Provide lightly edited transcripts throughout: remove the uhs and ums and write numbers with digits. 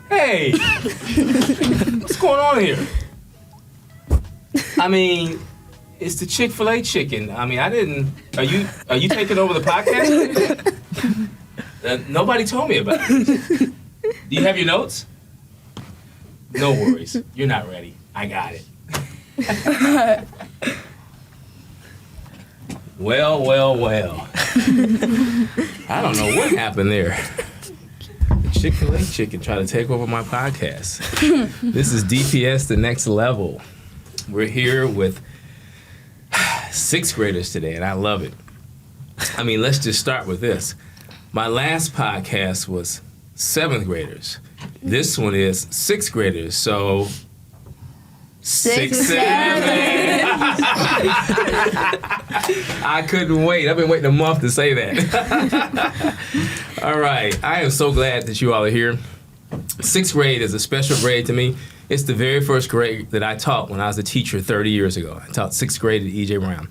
Hey, what's going on here? I mean, it's the Chick-fil-A chicken. I mean, I didn't. Are you taking over the podcast? Nobody told me about it. Do you have your notes? No worries. You're not ready. I got it. Well. I don't know what happened there. Chick-fil-A chicken trying to take over my podcast. This is DPS The Next Level. We're here with 6th graders today, and I love it. I mean, let's just start with this. My last podcast was 7th graders. This one is 6th graders, so 6, 7. I couldn't wait. I've been waiting a month to say that. All right. I am so glad that you all are here. 6th grade is a special grade to me. It's the very first grade that I taught when I was a teacher 30 years ago. I taught 6th grade at E.J. Brown.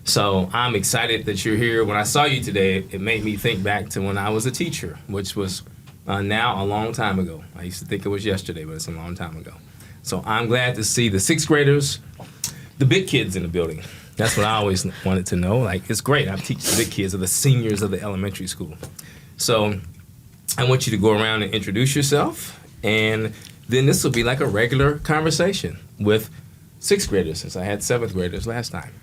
So I'm excited that you're here. When I saw you today, it made me think back to when I was a teacher, which was now a long time ago. I used to think it was yesterday, but it's a long time ago. So I'm glad to see the 6th graders, the big kids in the building. That's what I always wanted to know. Like, it's great. I teach the big kids, or the seniors of the elementary school. So I want you to go around and introduce yourself, and then this will be like a regular conversation with 6th graders, since I had 7th graders last time.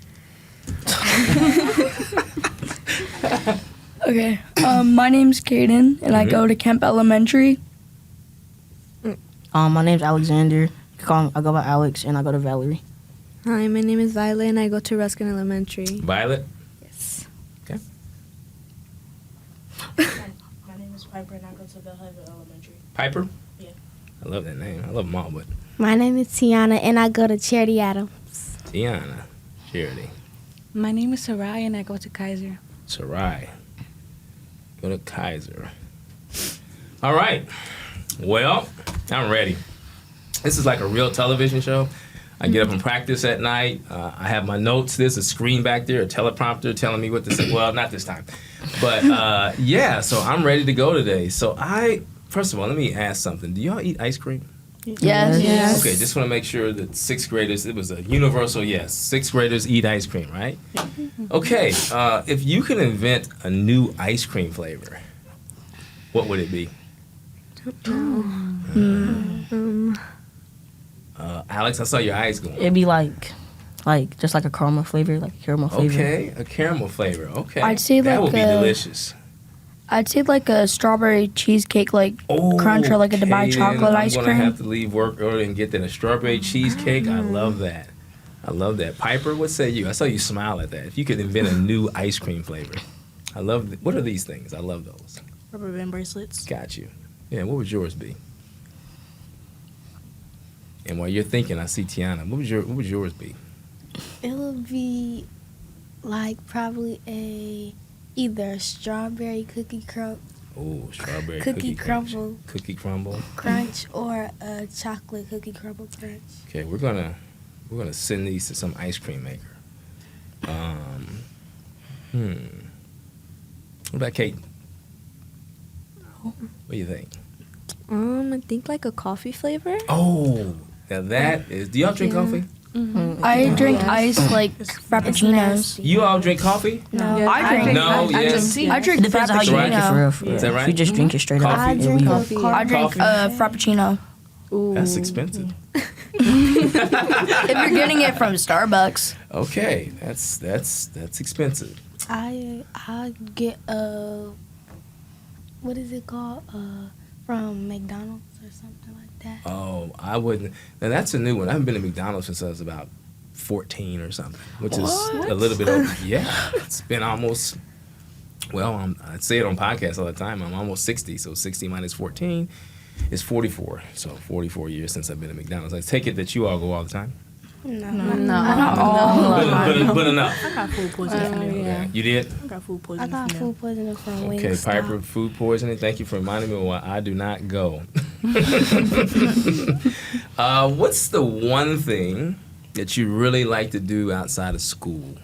Okay. My name's Caden, and I go to Kemp Elementary. My name's Alexander. I go by Alex, and I go to Valerie. Hi, my name is Violet, and I go to Ruskin Elementary. Violet? Yes. Okay. My name is Piper, and I go to Bellhaven Elementary. Piper? Yeah. I love that name. I love them all, but My name is Tiana, and I go to Charity Adams. Tiana, Charity, My name is Sarai, and I go to Kaiser. Sarai. Go to Kaiser. All right. Well, I'm ready. This is like a real television show. I get up and practice at night. I have my notes. There's a screen back there, a teleprompter telling me what to say. Well, not this time. But yeah, so I'm ready to go today. So first of all, let me ask something. Do y'all eat ice cream? Yes. Okay, just want to make sure that 6th graders, it was a universal yes. 6th graders eat ice cream, right? Okay, if you could invent a new ice cream flavor, what would it be? Alex, I saw your eyes going. It'd be like just like a caramel flavor, like a caramel flavor. Okay, a caramel flavor. Okay, I'd say that like would be a- delicious. I'd say like a strawberry cheesecake, like crunch, or like a Dubai chocolate ice I'm cream. gonna have to leave work early and get that a strawberry cheesecake. I love that. I love that. Piper, what say you? I saw you smile at that. If you could invent a new ice cream flavor, I love. What are these things? I love those. Rubber band bracelets. Got you. Yeah. What would yours be? And while you're thinking, I see Tiana. What would yours be? It would be like probably either a strawberry cookie Oh, strawberry Cookie crumble. Cookie crumble. crunch or a chocolate cookie crumble crunch. Okay, we're gonna send these to some ice cream maker. What about Kate? What do you think? I think like a coffee flavor. Oh, now that is. Do y'all drink coffee? I drink ice like frappuccinos. You all drink coffee? No. I drink. No, yes. I drink It depends on how you drink it, for real. For real. Is that right? If you just drink it straight up, Coffee? it'll be- I drink frappuccino. That's expensive. If you're getting it from Starbucks. Okay, that's expensive. I get what is it called? From McDonald's or something like that. Oh, I wouldn't. Now that's a new one. I haven't been to McDonald's since I was about 14 or something, which is a little bit over. Yeah, it's been almost. Well, I say it on podcasts all the time. I'm almost 60, so 60 minus 14 is 44. So 44 years since I've been at McDonald's. I take it that you all go all the time. No. But enough. I got food poisoning from them. Okay. You did? I got food I poisoning got from them. food poisoning from Wingstop. Okay, Piper, food poisoning. Thank you for reminding me why I do not go. What's the one thing that you really like to do outside of school?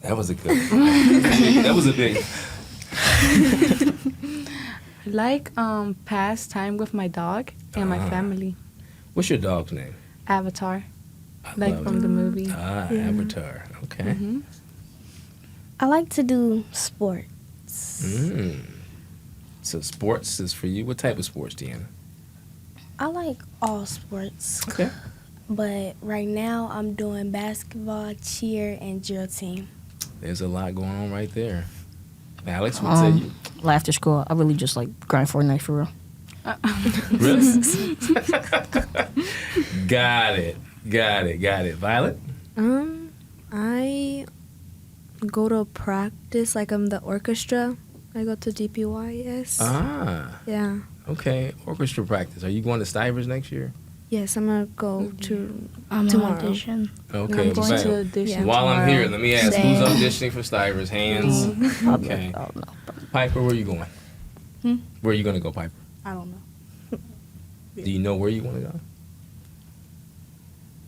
That was a good. That was a big. Like pass time with my dog and my family. What's your dog's name? Avatar, I like love from it. the movie. Avatar. Okay. I like to do sports. So sports is for you. What type of sports, Deanna? I like all sports. Okay. But right now I'm doing basketball, cheer, and drill team. There's a lot going on right there. Alex, what say you? After school, I really just like grind Fortnite for real. Really? Got it. Violet? I go to practice, like I'm the orchestra. I go to DPYS. Yeah. Okay. Orchestra practice. Are you going to Stivers next year? Yes, I'm gonna go to I'm tomorrow. on audition. Okay. I'm going but to audition while I'm tomorrow. here, let me ask, Same. who's auditioning for Stivers? Hands. Okay. Oh no. Piper, where are you going? Where are you going to go, Piper? I don't know. Do you know where you want to go?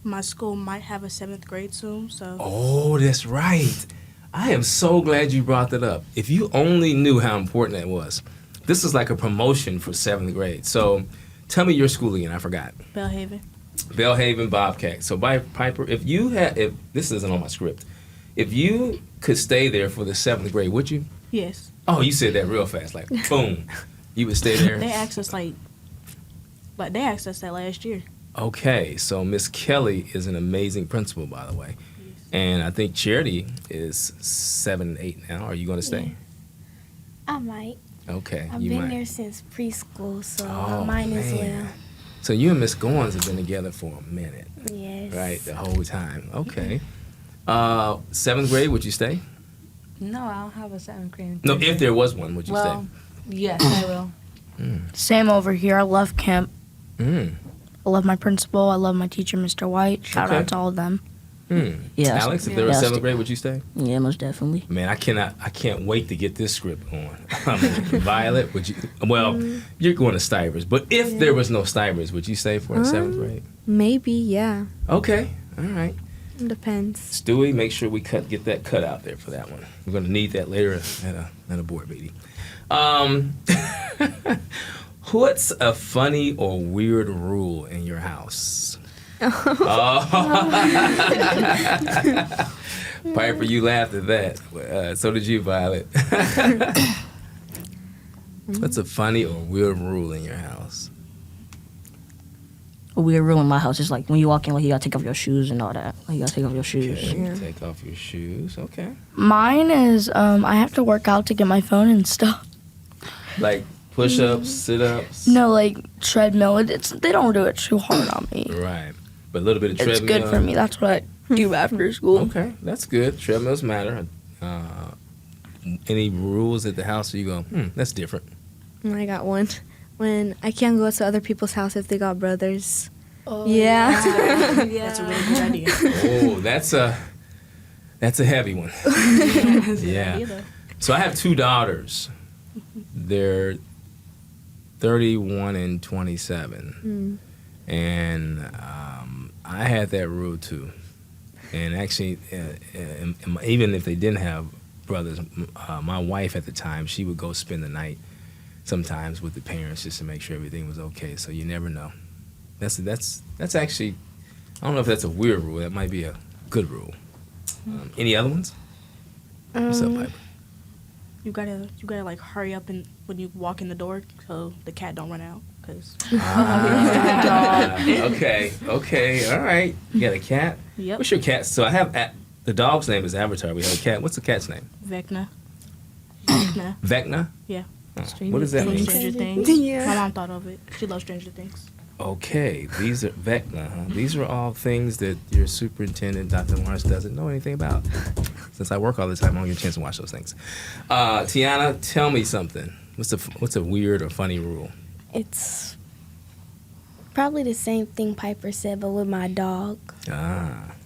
My school might have a 7th grade soon, so Oh, that's right. I am so glad you brought that up. If you only knew how important that was. This is like a promotion for 7th grade. So tell me your school again. I forgot. Bellhaven. Bellhaven Bobcat. So by Piper, if this isn't on my script, if you could stay there for the 7th grade, would you? Yes. Oh, you said that real fast, like boom. You would stay there. They asked us they asked us that last year. Okay, so Miss Kelly is an amazing principal, by the way. And I think Charity is 7, 8 now. Are you going to stay? I might. Okay, I've you been might. there since preschool, so Oh, mine as man. well. So you and Miss Goins have been together for a minute, Yes. right? The whole time. Okay. 7th grade, would you stay? No, I don't have a 7th grade. No, if there was one, would you Well, yes, I will. Same over here. I love camp. stay? Mm. I love my principal. I love my teacher, Mr. White. Shout Okay. out to all of them. Yeah. Alex, if there was Yeah, 7th grade, would you stay? Yeah, most definitely. Man, I can't wait to get this script on. Violet, would you? Well, you're going to Stivers, but if there was no Stivers, would you stay for the 7th grade? Maybe, yeah. Okay, all right. Depends. Stewie, make sure we get that cut out there for that one. We're going to need that later at a board meeting. What's a funny or weird rule in your house? Piper, you laughed at that. So did you, Violet. What's a funny or weird rule in your house? A weird rule in my house is like when you walk in, like you gotta take off your shoes and all that. Like you gotta take off your shoes. Okay, take off your shoes. Okay. Mine is I have to work out to get my phone and stuff. Like push-ups, sit-ups. No, like treadmill. They don't do it too hard on me. Right. But a little bit of It's treadmill. good for me. That's what I do after school. Okay, that's good. Treadmills matter. Any rules at the house where you go, that's different? I got one. When I can't go to other people's house if they got brothers. Oh, Yeah. That's a really good idea. Oh, that's a heavy one. Yeah. So I have 2 daughters. They're 31 and 27. And I had that rule too. And actually, even if they didn't have brothers, my wife at the time, she would go spend the night sometimes with the parents just to make sure everything was okay. So you never know. That's actually, I don't know if that's a weird rule. That might be a good rule. Any other ones? What's up, Piper? You gotta like hurry up and when you walk in the door so the cat don't run out. Cause Okay, all right. You got a cat? Yep. What's your cat? So I have the dog's name is Avatar. We have a cat. What's the cat's name? Vecna. Vecna. Vecna? Yeah. Oh, what does that From mean? Stranger Things. Yeah. My mom thought of it. She loves Stranger Things. Okay, these are Vecna. Huh? These are all things that your superintendent, Dr. Lawrence, doesn't know anything about. Since I work all the time, I don't get a chance to watch those things. Tiana, tell me something. What's a weird or funny rule? It's probably the same thing Piper said, but with my dog.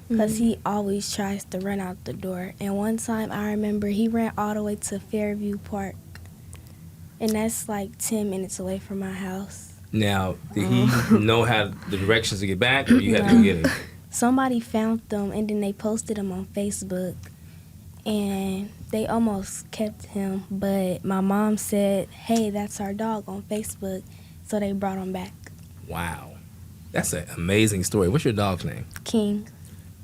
Because he always tries to run out the door. And one time I remember he ran all the way to Fairview Park. And that's like 10 minutes away from my house. Now, did he know how the directions to get back, or you had to go get him? somebody found them and then they posted them on Facebook, and they almost kept him, but my mom said, hey, that's our dog on Facebook, so they brought him back. Wow. That's an amazing story. What's your dog's name? King.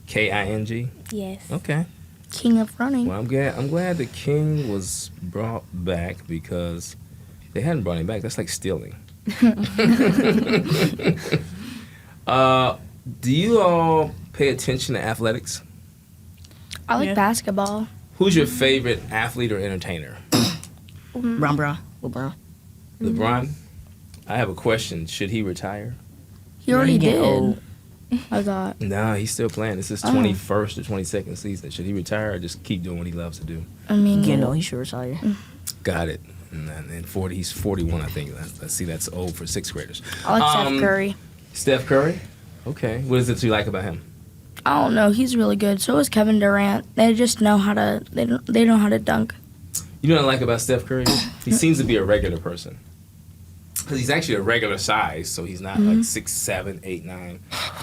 King? Yes. Okay. King of running. Well, I'm glad the King was brought back, because they hadn't brought him back. That's like stealing. Do you all pay attention to athletics? I like Yeah. basketball. Who's your favorite athlete or entertainer? LeBron. LeBron? I have a question. Should he retire? He already getting did. old. I thought. No, he's still playing. This is 21st or 22nd season. Should he retire or just keep doing what he loves to do? I mean, You know, he should retire. Got it. And 40, he's 41, I think. Let's see, that's old for sixth graders. I like Steph Curry. Steph Curry? Okay. What is it you like about him? I don't know. He's really good. So is Kevin Durant. They just know how to. They know how to dunk. You know what I like about Steph Curry? He seems to be a regular person. Because he's actually a regular size, so he's not like 6'7", 8'9",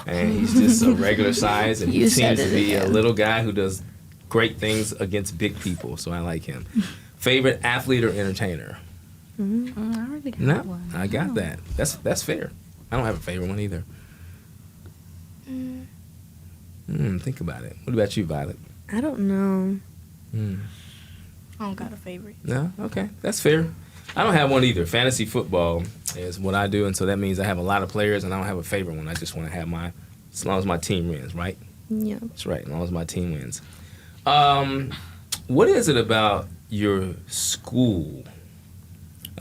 and he's just a regular size, and he You seems said to it be a again. little guy who does great things against big people, so I like him. Favorite athlete or entertainer? I don't really got No, one. I got that. That's fair. I don't have a favorite one either. Think about it. What about you, Violet? I don't know. I don't got a favorite. No? Okay. That's fair. I don't have one either. Fantasy football is what I do, and so that means I have a lot of players, and I don't have a favorite one. I just want to have as long as my team wins, right? Yeah. That's right, as long as my team wins. What is it about your school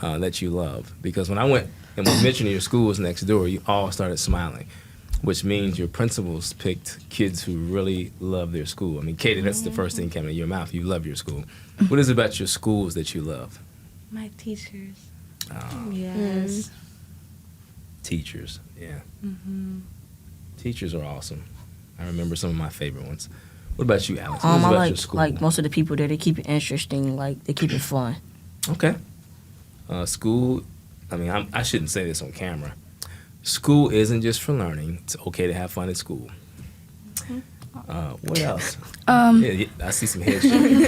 that you love? Because when I went and we mentioned your school was next door, you all started smiling, which means your principals picked kids who really love their school. I mean, Katie, that's the first thing coming to your mouth. You love your school. What is it about your schools that you love? My teachers. Oh, Yes. teachers, yeah. Teachers are awesome. I remember some of my favorite ones. What about you, Alex? What is it I about your like school? most of the people there. They keep it interesting. Like they keep it fun. Okay. School, I mean, I shouldn't say this on camera. School isn't just for learning. It's okay to have fun at school. What else? Yeah, I see some heads shaking.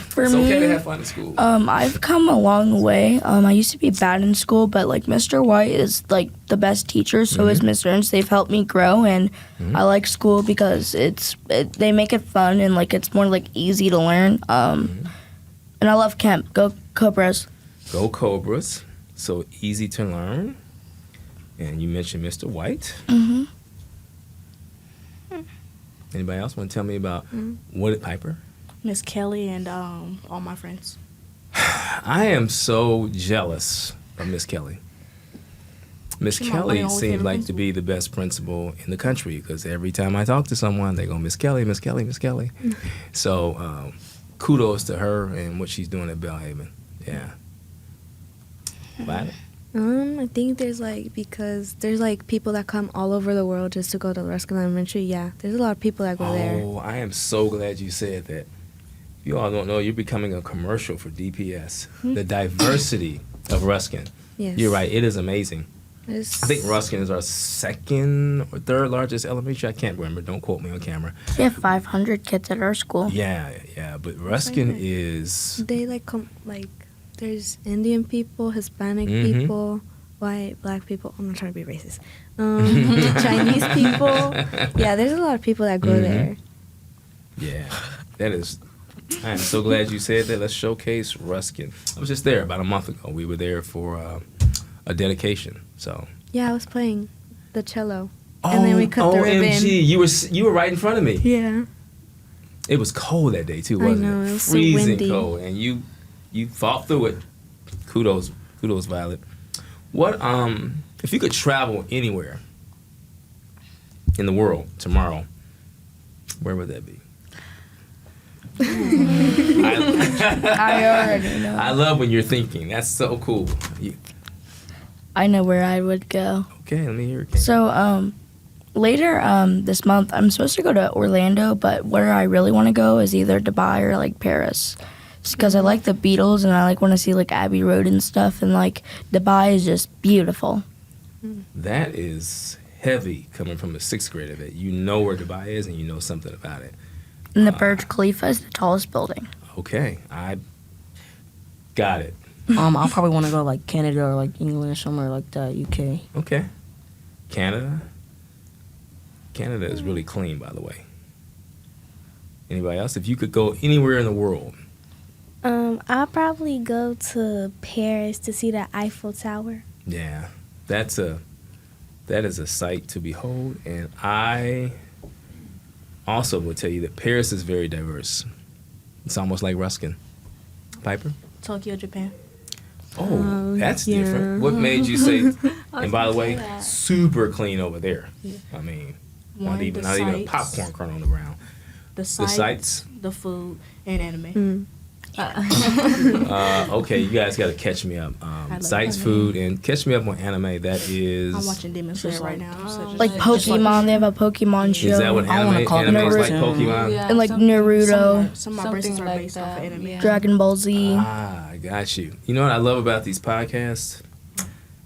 For It's me, okay to have fun at school. I've come a long way. I used to be bad in school, but like Mr. White is like the best teacher. So is Mr. Ernst. They've helped me grow, and I like school because they make it fun and like it's more like easy to learn. And I love Kemp. Go Cobras. Go Cobras. So easy to learn. And you mentioned Mr. White. Anybody else want to tell me about what Piper? Miss Kelly and all my friends. I am so jealous of Miss Kelly. Miss She my Kelly only seems favorite like to principal. be the best principal in the country because every time I talk to someone, they go, Miss Kelly, Miss Kelly, Miss Kelly. So kudos to her and what she's doing at Belhaven. Yeah. Violet? I think because there's like people that come all over the world just to go to Ruskin Elementary. Yeah, there's a lot of people that go there. Oh, I am so glad you said that. You all don't know, you're becoming a commercial for DPS. The diversity of Ruskin. Yes. You're right, it is amazing. There's- I think Ruskin is our second or third largest elementary. I can't remember. Don't quote me on camera. We have 500 kids at our school. Yeah. But Ruskin is. They there's Indian people, Hispanic people, white, black people. I'm not trying to be racist. Chinese people. Yeah, there's a lot of people that go there. Yeah, that is. I am so glad you said that. Let's showcase Ruskin. I was just there about a month ago. We were there for a dedication. So. Yeah, I was playing the cello, and then we cut the ribbon. OMG, you were right in front of me. Yeah. It was cold that day too, I wasn't know, it? it was so Freezing windy. cold, and you fought through it. Kudos, Violet. What if you could travel anywhere in the world tomorrow? Where would that be? I already know. I love when you're thinking. That's so cool. I know where I would go. Okay, let me hear it. Kate. So later this month, I'm supposed to go to Orlando, but where I really want to go is either Dubai or like Paris. Because I like the Beatles and I like want to see like Abbey Road and stuff, and like Dubai is just beautiful. That is heavy coming from a 6th grader that you know where Dubai is and you know something about it. And the Burj Khalifa is the tallest building. Okay, I got it. I'll probably want to go like Canada or like England or somewhere like that, UK. Okay. Canada. Canada is really clean, by the way. Anybody else? If you could go anywhere in the world. I'll probably go to Paris to see the Eiffel Tower. Yeah. That is a sight to behold. And I also will tell you that Paris is very diverse. It's almost like Ruskin. Piper? Tokyo, Japan. Oh, that's yeah. different. What made you say, and by the way, super clean over there. I mean, not even a popcorn kernel on the ground. The sights? the food, and anime. Okay, you guys got to catch me up. love Sights, anime. food, and catch me up on anime. That is... I'm watching Demon Slayer right now. I'm such a- Like Pokemon, they have a Pokemon show. Is that what I wanna anime, call it anime is like Naruto. Pokemon? Yeah, And like something- Naruto, Some of my braces something are like based off of that, anime. yeah. Dragon Ball Z. Ah, I got you. You know what I love about these podcasts?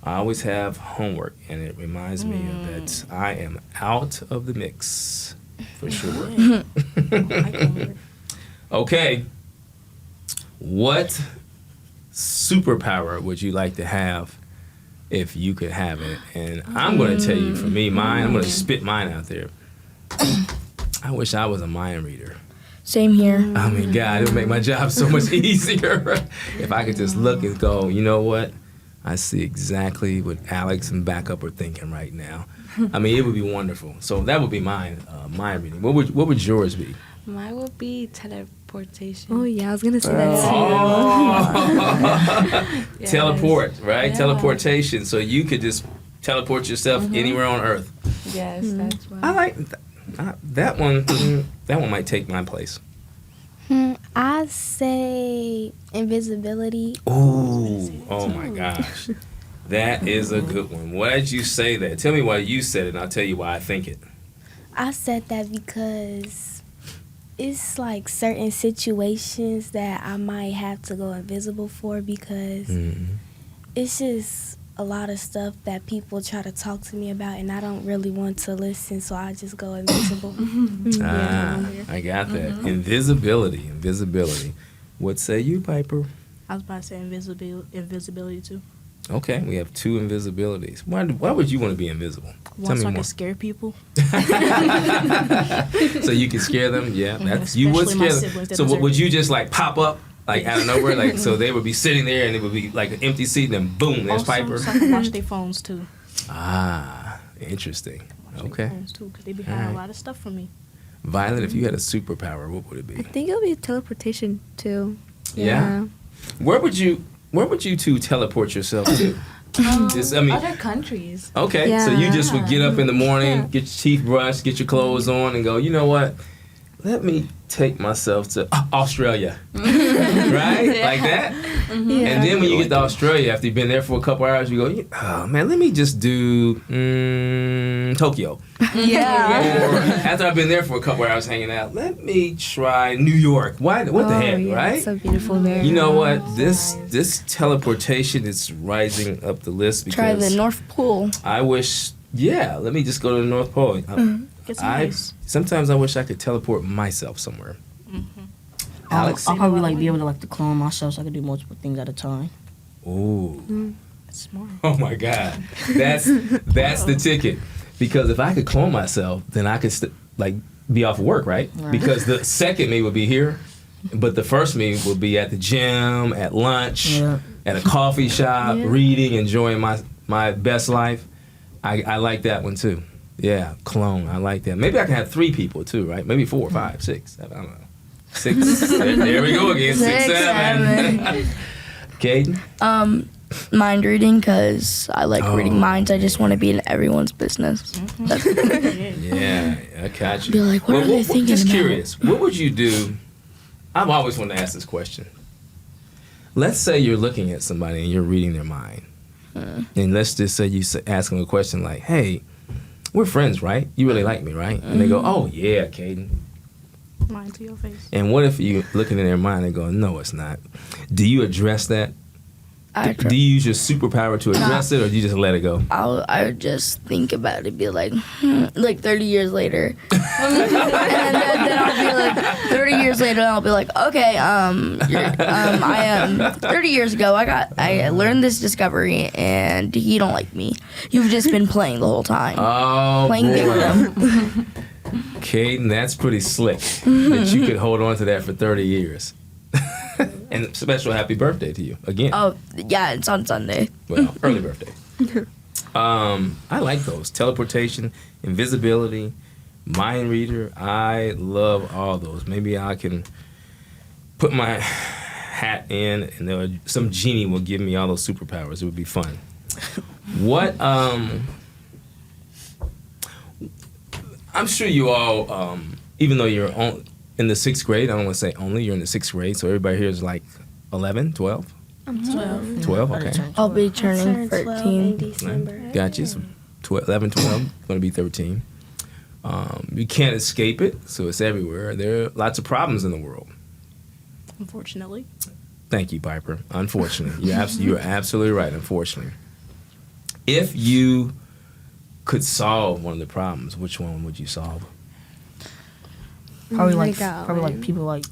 I always have homework, and it reminds me that I am out of the mix, for sure. I like homework. Okay. What superpower would you like to have if you could have it? And I'm going to tell you, for me, mine, I'm going to spit mine out there. I wish I was a mind reader. Same here. I mean, God, it would make my job so much easier if I could just look and go, you know what? I see exactly what Alex and Backup are thinking right now. I mean, it would be wonderful. So that would be mine, mind reading. What would yours be? Mine would be teleportation. Oh yeah, I was gonna say that too. Yes. Teleport, right? Yeah. Teleportation. So you could just teleport yourself anywhere on Earth. Yes, that's why. I like that one. That one might take my place. I say invisibility. Ooh, oh my gosh. That is a good one. Why did you say that? Tell me why you said it, and I'll tell you why I think it. I said that because it's like certain situations that I might have to go invisible for because it's just a lot of stuff that people try to talk to me about and I don't really want to listen, so I just go invisible. I got that. Invisibility. What say you, Piper? I was about to say invisibility too. Okay, we have two invisibilities. Why would you want to be invisible? Tell One, me so I more. can scare people. So you can scare them? Yeah, that's, you would Especially my scare them. siblings that So deserve would it. you just like pop up like out of nowhere? Like so they would be sitting there and it would be like an empty seat and then boom, there's Also, Piper. so I can watch their phones too. Ah, interesting. Watch their Okay. phones too, because they be hiding Alright. a lot of stuff from me. Violet, if you had a superpower, what would it I be? think it'll be teleportation too. Yeah? Where would you two teleport yourself to? Just, I mean, Other countries. okay, so you Yeah. just would get up in the morning, Yeah. get your teeth brushed, get your clothes on, and go, you know what? Let me take myself to Australia. Right? Like that? And then when you get to Australia, after you've been there for a couple hours, you go, oh man, let me just do Tokyo. Yeah. Or after I've been there for a couple hours hanging out, let me try New York. Why? What the heck, yeah, right? It's so beautiful there. You know what? This teleportation is rising up the list because Try the North Pole. I wish. Yeah, let me just go to the North Pole. Get some ice. Sometimes I wish I could teleport myself somewhere. Alex? I'll probably like be able to like to clone myself so I can do multiple things at a time. Ooh. That's smart. Oh my God. That's the ticket. Because if I could clone myself, then I could be off of work, right? Because the second me would be here, but the first me would be at the gym, at lunch, at a coffee shop, reading, enjoying my best life. I like that one too. Yeah, clone. I like that. Maybe I can have 3 people too, right? Maybe 4, 5, 6. I don't know. 6. There we go again. 6, 7. Caden? Mind reading because I like reading minds. I just want to be in everyone's business. That's Yeah, I got you. Be like, what are they thinking Just about? curious, what would you do? I've always wanted to ask this question. Let's say you're looking at somebody and you're reading their mind. And let's just say you ask them a question like, hey, we're friends, right? You really like me, right? And they go, oh, yeah, Caden. Lying to your face. And what if you looking in their mind and go, no, it's not? Do you address that? Do you use your superpower to address it, or do you just let it go? I would just think about it, be like, like 30 years later, and then I'll be like, 30 years later, I'll be like, okay, I am 30 years ago, I learned this discovery, and you don't like me. You've just been playing the whole time, Oh, playing victim. Caden, that's pretty slick that you could hold on to that for 30 years. And special happy birthday to you again. Oh yeah, it's on Sunday. Well, early birthday. I like those. Teleportation, invisibility, mind reader. I love all those. Maybe I can put my hat in and some genie will give me all those superpowers. It would be fun. What, I'm sure you all, even though you're in the 6th grade, I don't want to say only, you're in the 6th grade, so everybody here is like 11, 12? I'm 12. 12, okay. I'll be I turning turned 12 in 13. December. Got you. So 11, 12, going to be 13. You can't escape it, so it's everywhere. There are lots of problems in the world. Unfortunately. Thank you, Piper. Unfortunately. You're absolutely right, unfortunately. If you could solve one of the problems, which one would you solve? Probably I like got probably like one. people like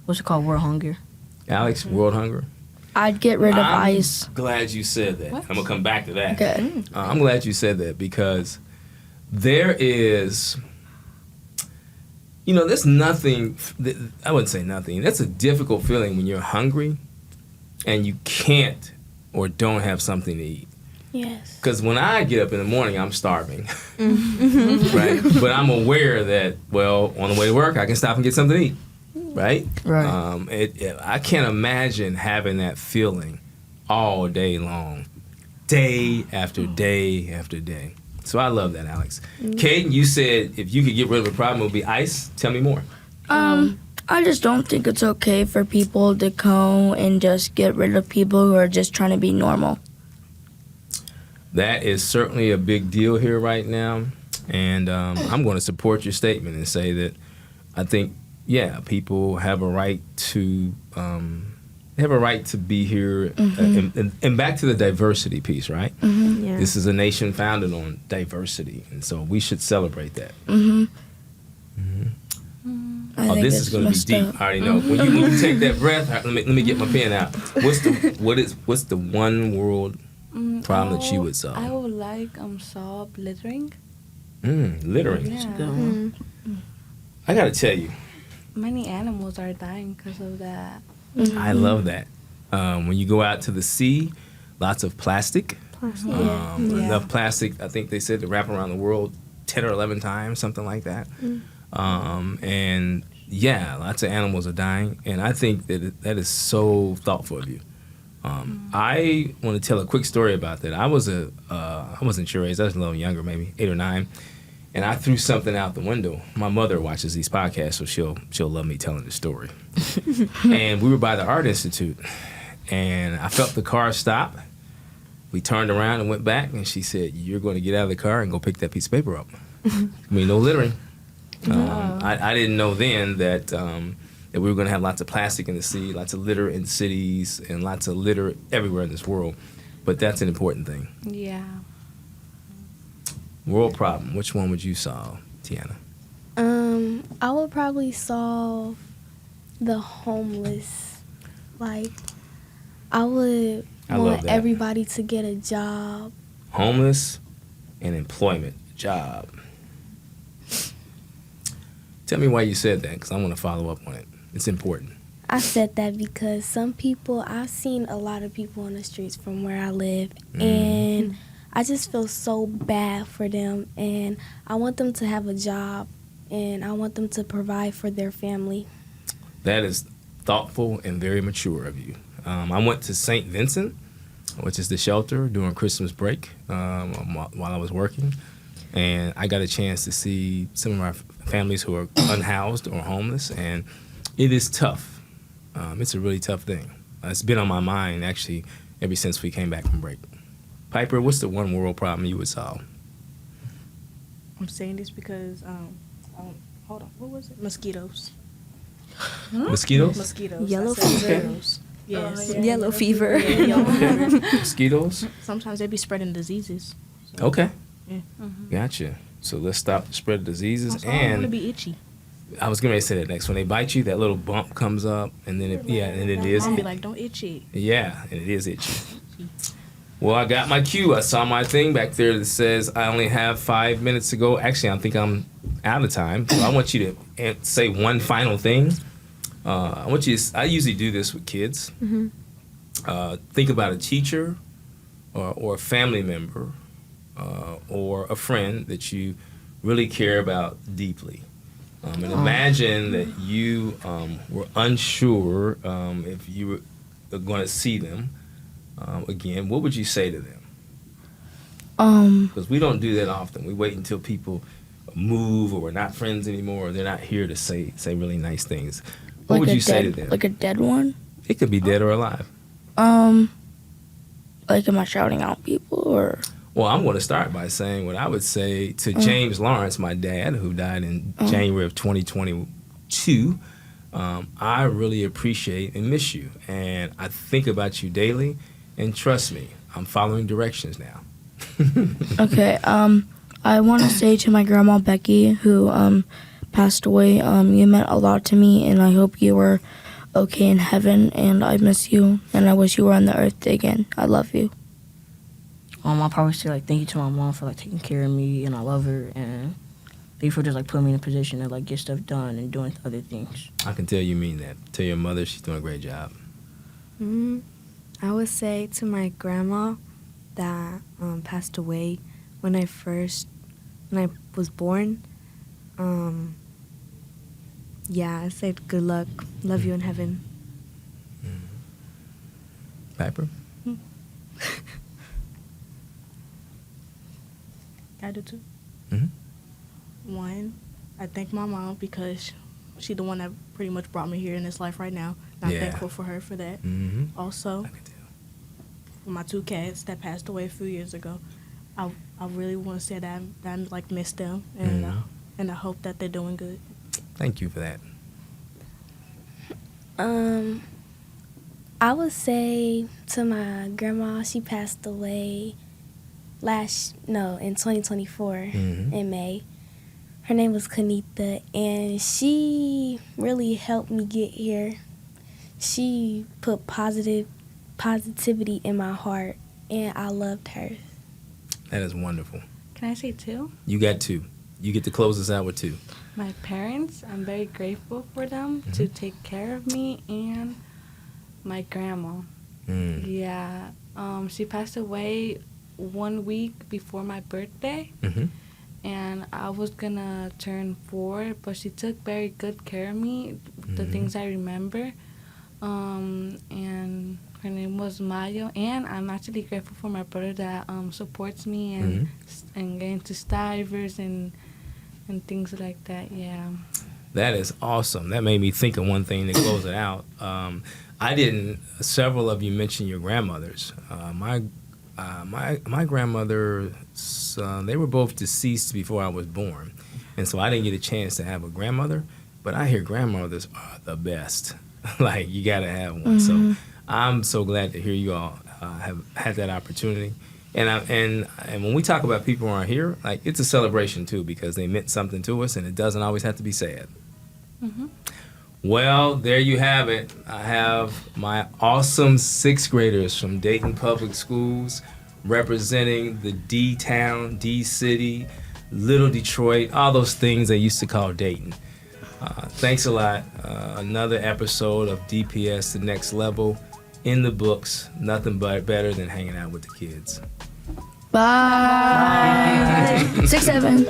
what's it called, world hunger. Alex, world hunger? I'd get rid of I'm ice. glad you said that. I'm going to come back to that. Okay. I'm glad you said that because there is, there's nothing, I wouldn't say nothing. That's a difficult feeling when you're hungry and you can't or don't have something to eat. Yes. Because when I get up in the morning, I'm starving. Right? But I'm aware that, well, on the way to work, I can stop and get something to eat. Right? Right. I can't imagine having that feeling all day long, day after day after day. So I love that, Alex. Caden, you said if you could get rid of a problem, it would be ice. Tell me more. I just don't think it's okay for people to go and just get rid of people who are just trying to be normal. That is certainly a big deal here right now. And I'm going to support your statement and say that I think, yeah, people have a right to be here. And back to the diversity piece, right? Yeah. This is a nation founded on diversity. And so we should celebrate that. I Oh, think this it's is going to be messed deep. up. I already know. When you take that breath, let me get my pen out. What's the one world problem that you would solve? I would like solve littering. Littering. Yeah. I got to tell you, Many animals are dying because of that. I love that. When you go out to the sea, lots of plastic. Enough plastic, I think they said, to wrap around the world 10 or 11 times, something like that. And yeah, lots of animals are dying. And I think that is so thoughtful of you. I want to tell a quick story about that. I wasn't sure age. I was a little younger, maybe 8 or 9. And I threw something out the window. My mother watches these podcasts, so she'll love me telling the story. And we were by the Art Institute, and I felt the car stop. We turned around and went back, and she said, "You're going to get out of the car and go pick that piece of paper up." I mean, no littering. I didn't know then that we were going to have lots of plastic in the sea, lots of litter in cities, and lots of litter everywhere in this world. But that's an important thing. Yeah. World problem. Which one would you solve, Tiana? I would probably solve the homeless. Like, I would I love want that. everybody to get a job. Homeless and employment, job. Tell me why you said that, because I want to follow up on it. It's important. I said that because I've seen a lot of people on the streets from where I live, and I just feel so bad for them, and I want them to have a job, and I want them to provide for their family. That is thoughtful and very mature of you. I went to St. Vincent, which is the shelter, during Christmas break while I was working, and I got a chance to see some of our families who are unhoused or homeless, and it is tough. It's a really tough thing. It's been on my mind, actually, ever since we came back from break. Piper, what's the one world problem you would solve? I'm saying this because, hold on, what was it? Mosquitoes. Mosquitoes? Mosquitoes. Yellow I said fever. mosquitoes. Yes. Yellow fever. Mosquitoes? Sometimes they be spreading diseases. Okay. Yeah. Gotcha. So let's stop the spread of diseases. Also, I don't want to And be itchy. I was going to say that next. When they bite you, that little bump comes up, and then and it is. Mom be like, don't itch it. Yeah, and it is itchy. Well, I got my cue. I saw my thing back there that says I only have 5 minutes to go. Actually, I think I'm out of time. So I want you to say one final thing. I want you to, I usually do this with kids. Think about a teacher or a family member or a friend that you really care about deeply. And imagine that you were unsure if you were going to see them again. What would you say to them? Because we don't do that often. We wait until people move or we're not friends anymore or they're not here to say really nice things. What would you say to them? Like a dead one? It could be dead or alive. Like, am I shouting out people or? Well, I'm going to start by saying what I would say to James Lawrence, my dad, who died in January of 2022. I really appreciate and miss you, and I think about you daily. And trust me, I'm following directions now. Okay. I want to say to my grandma Becky, who passed away, you meant a lot to me, and I hope you were okay in heaven. And I miss you, and I wish you were on the earth again. I love you. I'll probably say like thank you to my mom for like taking care of me, and I love her, and thank you for just like putting me in a position to like get stuff done and doing other things. I can tell you mean that. Tell your mother she's doing a great job. I would say to my grandma that passed away when I was born. I said good luck, love you in heaven. Piper? I do too. Mm-hmm. One, I thank my mom because she's the one that pretty much brought me here in this life right now. And I'm thankful for her for that. Mm-hmm. Also, I can tell. for my 2 cats that passed away a few years ago, I really want to say that I like miss them, and I hope that they're doing good. Thank you for that. I would say to my grandma, she passed away in 2024 in May. Her name was Kanita, and she really helped me get here. She put positivity in my heart, and I loved her. That is wonderful. Can I say two? You got 2. You get to close us out with 2. My parents, I'm very grateful for them to take care of me, and my grandma. Yeah, she passed away 1 week before my birthday, and I was gonna turn 4, but she took very good care of me, the things I remember, and her name was Mayo, and I'm actually grateful for my brother that supports me and getting to Stivers and things like that. Yeah. That is awesome. That made me think of one thing to close it out. Several of you mentioned your grandmothers. My grandmother, they were both deceased before I was born. And so I didn't get a chance to have a grandmother, but I hear grandmothers are the best. Like, you got to have one. So I'm so glad to hear you all have had that opportunity. And when we talk about people who aren't here, like, it's a celebration too, because they meant something to us, and it doesn't always have to be sad. Well, there you have it. I have my awesome 6th graders from Dayton Public Schools representing the D-Town, D-City, Little Detroit, all those things they used to call Dayton. Thanks a lot. Another episode of DPS The Next Level in the books. Nothing but better than hanging out with the kids. Bye. 6, 7.